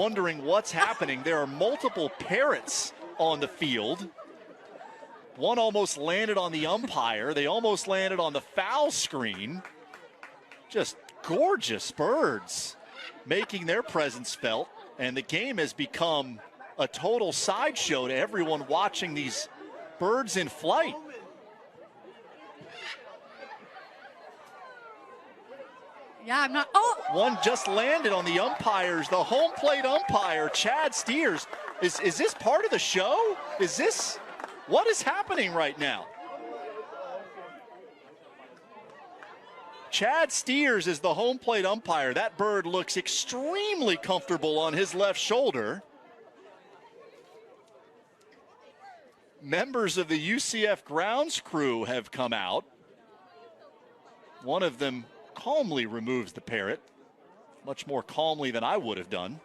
Wondering what's happening. There are multiple parrots on the field. One almost landed on the umpire. They almost landed on the foul screen. Just gorgeous birds making their presence felt. And the game has become a total sideshow to everyone watching these birds in flight. Yeah, I'm not. Oh! One just landed on the umpires, the home plate umpire, Chad Steers. Is this part of the show? What is happening right now? Chad Steers is the home plate umpire. That bird looks extremely comfortable on his left shoulder. Members of the UCF grounds crew have come out. One of them calmly removes the parrot, much more calmly than I would have done.